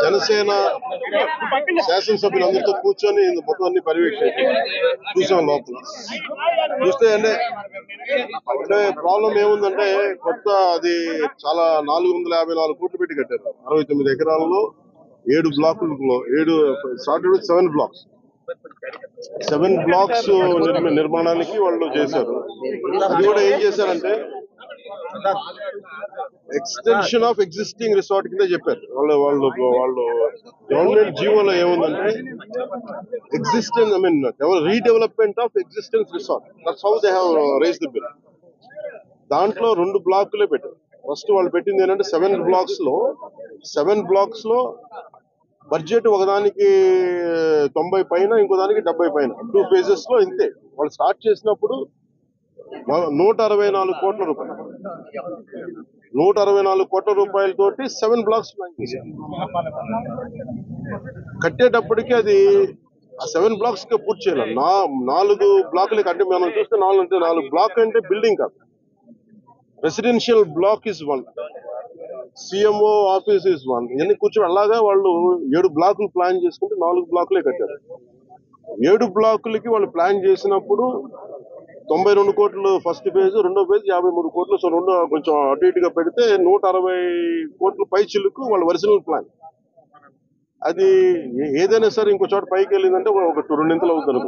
జనసేన శాసనసభ్యులందరితో కూర్చొని మొత్తం అన్ని పర్యవేక్షించారు, చూసాం. లోపల చూస్తే అంటే ప్రాబ్లం ఏముందంటే కొత్త అది చాలా 454 కోట్లు పెట్టి కట్టారు. 69 ఎకరాల్లో 7 బ్లాకుల్లో 7 బ్లాక్స్ 7 బ్లాక్స్ నిర్మాణానికి వాళ్ళు చేశారు. అది కూడా ఏం చేశారంటే ఎక్స్టెన్షన్ ఆఫ్ ఎగ్జిస్టింగ్ రిసార్ట్ కింద చెప్పారు. వాళ్ళు గవర్నమెంట్ జీవోలో ఏముందంటే existence redevelopment of existence resort, that's how they have raised the bill. దాంట్లో 2 బ్లాకులే పెట్టారు. ఫస్ట్ వాళ్ళు పెట్టింది ఏంటంటే 7 బ్లాక్స్ లో బడ్జెట్ ఒకదానికి 90 పైన, ఇంకో దానికి 70 పైన, 2 phases లో ఇంతే. వాళ్ళు స్టార్ట్ చేసినప్పుడు 164 కోట్ల రూపాయలు, 164 కోట్ల రూపాయలతోటి 7 బ్లాక్స్ ప్లాన్ చేశారు. కట్టేటప్పటికి అది ఆ 7 బ్లాక్స్ కి పూర్తి చేయాలి. 4 బ్లాకులకి అంటే మనం చూస్తే 4 బ్లాక్ అంటే బిల్డింగ్ కాదు, residential block is 1, CMO office is 1. ఇవన్నీ కూర్చొని అలాగా వాళ్ళు 7 బ్లాకులు ప్లాన్ చేసుకుంటే 4 బ్లాకులే కట్టారు. 7 బ్లాకులకి వాళ్ళు ప్లాన్ చేసినప్పుడు 92 కోట్లు ఫస్ట్ ఫేజ్, రెండో ఫేజ్ 53 కోట్లు. సో రెండు కొంచెం అటు ఇటుగా పెడితే 160 కోట్ల పై చిలుకు వాళ్ళ ఒరిజినల్ ప్లాన్. అది ఏదైనా సరే ఇంకో చోట పైకి వెళ్ళిందంటే ఒక 2 అవుతుంది.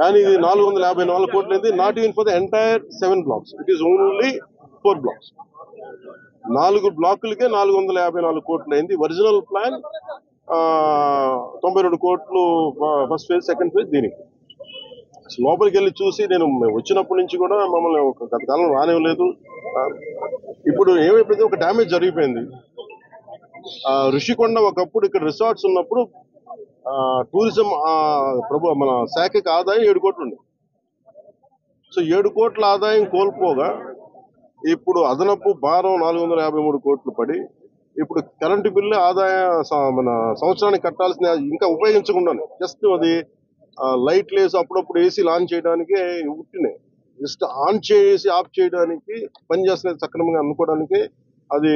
కానీ ఇది 454 కోట్లు అయింది. Not even for the entire 7 blocks, it is only 4 blocks. 4 బ్లాకులకే 454 కోట్లు అయింది. ఒరిజినల్ ప్లాన్ 92 కోట్లు ఫస్ట్ ఫేజ్, సెకండ్ ఫేజ్. దీనికి లోపలికి వెళ్ళి చూసి నేను వచ్చినప్పటి నుంచి కూడా మమ్మల్ని గత కాలం రానివ్వలేదు. ఇప్పుడు ఏమైపోయింది, ఒక డ్యామేజ్ జరిగిపోయింది. ఋషికొండ ఒకప్పుడు ఇక్కడ రిసార్ట్స్ ఉన్నప్పుడు టూరిజం మన శాఖకి ఆదాయం 7 కోట్లు ఉంది. సో 7 కోట్ల ఆదాయం కోల్పోగా ఇప్పుడు అదనపు భారం 453 కోట్లు పడి, ఇప్పుడు కరెంటు బిల్లు ఆదాయ మన సంవత్సరానికి కట్టాల్సిన ఇంకా ఉపయోగించకుండా జస్ట్ అది లైట్లు వేసి అప్పుడప్పుడు ఏసీ ఆన్ చేయడానికి ఉట్టినే, జస్ట్ ఆన్ చేసి ఆఫ్ చేయడానికి పనిచేస్తున్నది సక్రమంగా అనుకోవడానికి అది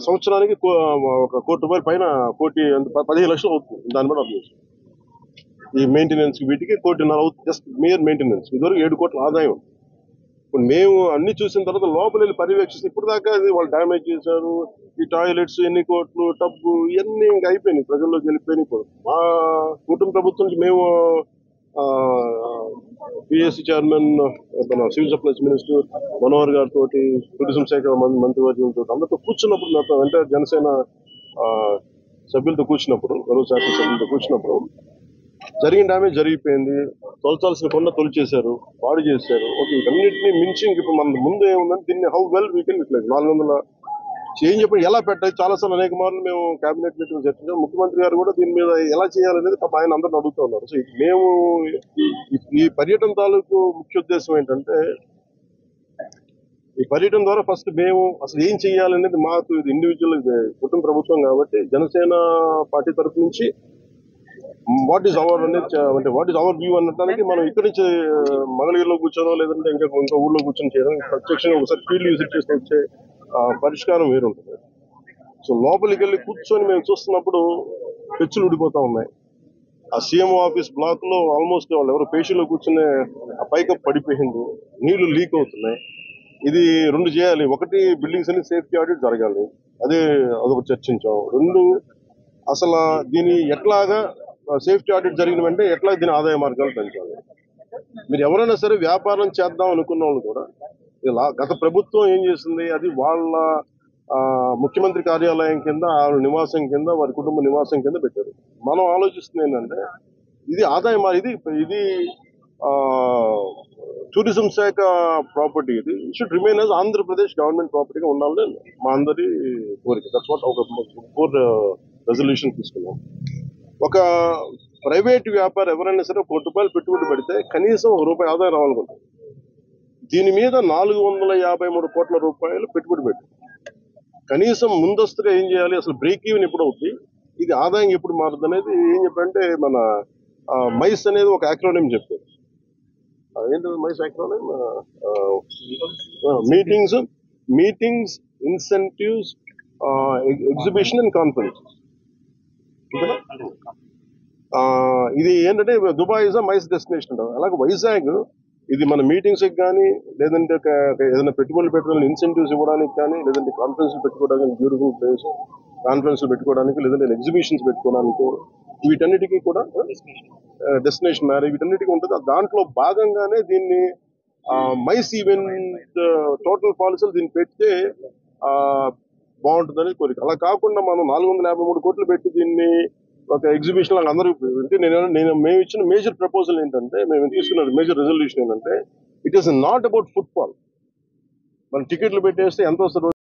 సంవత్సరానికి 1 కోటి రూపాయల పైన, 15 లక్షలు అవుతుంది. దాన్ని బట్టి అర్థం చేసుకోండి. ఈ మెయింటెనెన్స్ వీటికి 1.5 కోటి అవుతుంది, జస్ట్ మేయర్ మెయింటెనెన్స్. ఇదివరకు 7 కోట్ల ఆదాయం. ఇప్పుడు మేము అన్ని చూసిన తర్వాత లోపల వెళ్ళి పర్యవేక్షిస్తే ఇప్పుడు దాకా వాళ్ళు డ్యామేజ్ చేశారు. ఈ టాయిలెట్స్ ఎన్ని కోట్లు, టబ్బు, ఇవన్నీ ఇంకా అయిపోయినాయి, ప్రజల్లోకి వెళ్ళిపోయినాయి. ఇప్పుడు మా కుటుంబ ప్రభుత్వం నుంచి మేము పిఎస్సి చైర్మన్, మన సివిల్ సప్లైస్ మినిస్టర్ మనోహర్ గారితో, టూరిజం శాఖ మంత్రివర్గంతో అందరితో కూర్చున్నప్పుడు, నాతో అంటే జనసేన సభ్యులతో కూర్చున్నప్పుడు, గౌరవ శాఖ సభ్యులతో కూర్చున్నప్పుడు జరిగిన డ్యామేజ్ జరిగిపోయింది. తొలచాల్సిన కొండ తొలిచేశారు, పాడు చేశారు. ఓకే, వీటన్నిటిని మించి ఇప్పుడు మన ముందు ఏముందంటే దీన్ని how well we can utilise. 400 ఏం చెప్పండి ఎలా పెట్టాలి, చాలాసార్లు అనేక మార్లు మేము కేబినెట్ మీటింగ్ చర్చించాం. ముఖ్యమంత్రి గారు కూడా దీని మీద ఎలా చేయాలనేది ఆయన అందరిని అడుగుతూ ఉన్నారు. సో మేము ఈ పర్యటన తాలూకు ముఖ్య ఉద్దేశం ఏంటంటే, ఈ పర్యటన ద్వారా ఫస్ట్ మేము అసలు ఏం చేయాలనేది మాకు ఇది ఇండివిజువల్, కుటుంబ ప్రభుత్వం కాబట్టి జనసేన పార్టీ తరఫు నుంచి వాట్ ఈస్ అవర్ అనేది, అంటే వాట్ ఈస్ అవర్ వ్యూ అనడానికి మనం ఇక్కడి నుంచి మంగళగిరిలో కూర్చోనో లేదంటే ఇంకా ఊళ్ళో కూర్చొని చేయడం, ప్రత్యక్షంగా ఒకసారి ఫీల్డ్ విజిట్ చేస్తే వచ్చే పరిష్కారం వేరుంటుంది. సో లోపలికి వెళ్ళి కూర్చొని మేము చూస్తున్నప్పుడు పెచ్చులు ఊడిపోతా ఉన్నాయి. ఆ సీఎంఓ ఆఫీస్ బ్లాక్ లో ఆల్మోస్ట్ వాళ్ళు ఎవరు పేషీలో కూర్చునే ఆ పైకప్ పడిపోయింది, నీళ్లు లీక్ అవుతున్నాయి. ఇది 2 చేయాలి. ఒకటి, బిల్డింగ్స్ అన్ని సేఫ్టీ ఆడిట్ జరగాలి, అదొక చర్చించాం. 2, అసలు దీని ఎట్లాగా సేఫ్టీ ఆడిట్ జరిగిన వెంటనే ఎట్లా దీని ఆదాయ మార్గాలు పెంచాలి. మీరు ఎవరైనా సరే వ్యాపారం చేద్దాం అనుకున్న వాళ్ళు కూడా, గత ప్రభుత్వం ఏం చేసింది, అది వాళ్ళ ముఖ్యమంత్రి కార్యాలయం కింద, వాళ్ళ నివాసం కింద, వారి కుటుంబ నివాసం కింద పెట్టారు. మనం ఆలోచిస్తుంది ఏంటంటే ఇది ఆదాయం, ఇది టూరిజం శాఖ ప్రాపర్టీ, ఇది should remain as Andhra Pradesh government ప్రాపర్టీగా ఉండాలని మా అందరి కోరిక. దట్స్ వాట్ ఒక 4 రెజల్యూషన్ తీసుకున్నాం. ఒక ప్రైవేట్ వ్యాపారం ఎవరైనా సరే 1 కోటి రూపాయలు పెట్టుబడి పెడితే కనీసం ₹1 ఆదాయం రావాలనుకుంటారు. దీని మీద 453 కోట్ల రూపాయలు పెట్టుబడి పెట్టి కనీసం ముందస్తుగా ఏం చేయాలి, అసలు బ్రేక్ ఈవెన్ ఎప్పుడు అవుతుంది, ఇది ఆదాయం ఎప్పుడు మారుతుంది అనేది ఏం చెప్పంటే, మన మైస్ అనేది ఒక యాక్రోనిమ్ చెప్పారు. ఏంటంటే MICE acronym, meetings, incentives, exhibition and conference. ఇది ఏంటంటే Dubai is a MICE destination అంటారు. అలాగే వైజాగ్ ఇది మన మీటింగ్స్ కానీ లేదంటే ఏదైనా పెట్టుబడులు పెట్టడానికి ఇన్సెంటివ్స్ ఇవ్వడానికి కానీ లేదంటే కాన్ఫరెన్స్ పెట్టుకోవడానికి బ్యూటిఫుల్ ప్లేస్, కాన్ఫరెన్స్ పెట్టుకోవడానికి లేదంటే ఎగ్జిబిషన్స్ పెట్టుకోవడానికి వీటన్నిటికీ కూడా డెస్టినేషన్ మ్యారేజ్ వీటన్నిటికీ ఉంటుంది. దాంట్లో భాగంగానే దీన్ని మైస్ ఈవెంట్ టోటల్ పాలసీలు దీన్ని పెడితే బాగుంటుందని కోరిక. అలా కాకుండా మనం 453 కోట్లు పెట్టి దీన్ని ఒక ఎగ్జిబిషన్ లాగా అందరూ మేము ఇచ్చిన మేజర్ ప్రపోజల్ ఏంటంటే, మేము తీసుకున్న మేజర్ రెజల్యూషన్ ఏంటంటే, it is not about football. మన టికెట్లు పెట్టేస్తే ఎంత వస్తుంది